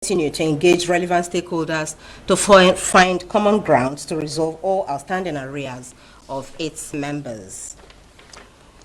continue to engage relevant stakeholders to find common grounds to resolve all outstanding arrears of its members.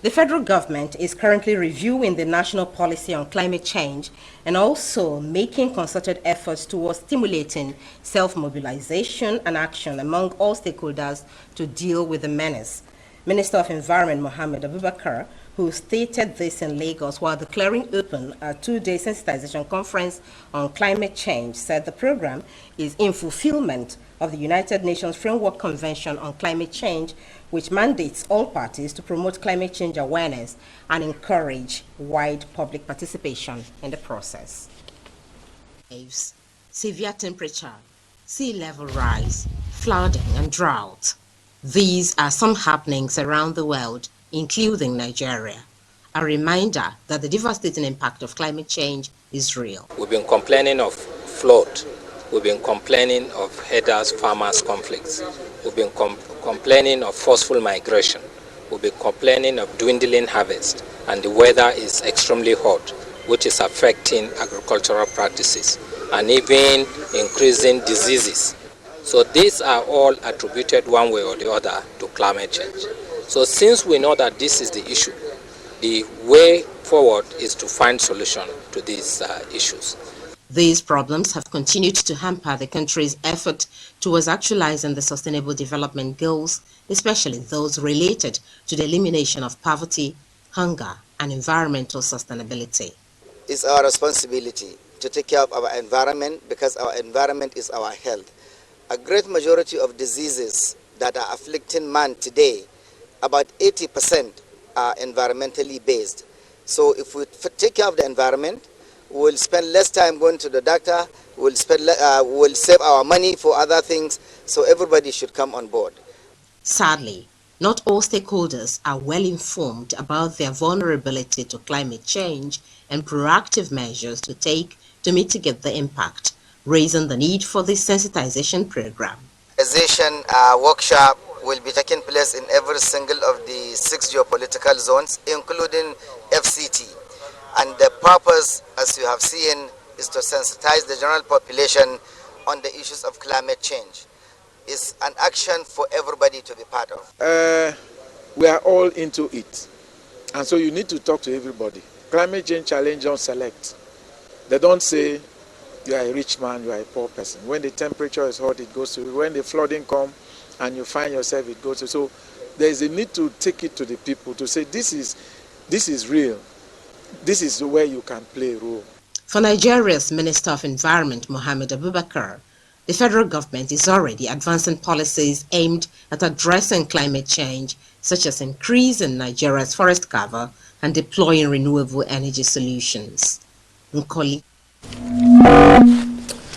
The federal government is currently reviewing the national policy on climate change and also making concerted efforts towards stimulating self-mobilization and action among all stakeholders to deal with the menace. Minister of Environment Mohammed Abubakar, who stated this in Lagos while declaring open a two-day sensitization conference on climate change, said the program is in fulfillment of the United Nations Framework Convention on Climate Change, which mandates all parties to promote climate change awareness and encourage wide public participation in the process. Waves, severe temperature, sea level rise, flooding and drought. These are some happenings around the world, including Nigeria. A reminder that the devastating impact of climate change is real. We've been complaining of flood. We've been complaining of herders-farmers conflicts. We've been complaining of forceful migration. We've been complaining of dwindling harvest, and the weather is extremely hot, which is affecting agricultural practices and even increasing diseases. So these are all attributed one way or the other to climate change. So since we know that this is the issue, the way forward is to find solution to these issues. These problems have continued to hamper the country's effort towards actualizing the Sustainable Development Goals, especially those related to the elimination of poverty, hunger, and environmental sustainability. It's our responsibility to take care of our environment because our environment is our health. A great majority of diseases that are afflicting man today, about 80% are environmentally based. So if we take care of the environment, we'll spend less time going to the doctor, we'll save our money for other things, so everybody should come on board. Sadly, not all stakeholders are well informed about their vulnerability to climate change and proactive measures to take to mitigate the impact, raising the need for this sensitization program. Sensitization workshop will be taking place in every single of the 6 geopolitical zones, including FCT. And the purpose, as you have seen, is to sensitize the general population on the issues of climate change. It's an action for everybody to be part of. We are all into it. And so you need to talk to everybody. Climate change challenge don't select. They don't say, you are a rich man, you are a poor person. When the temperature is hot, it goes to you. When the flooding comes and you find yourself, it goes to you. So there is a need to take it to the people to say, this is real. This is where you can play a role. For Nigeria's Minister of Environment, Mohammed Abubakar, the federal government is already advancing policies aimed at addressing climate change, such as increasing Nigeria's forest cover and deploying renewable energy solutions. Nkoli.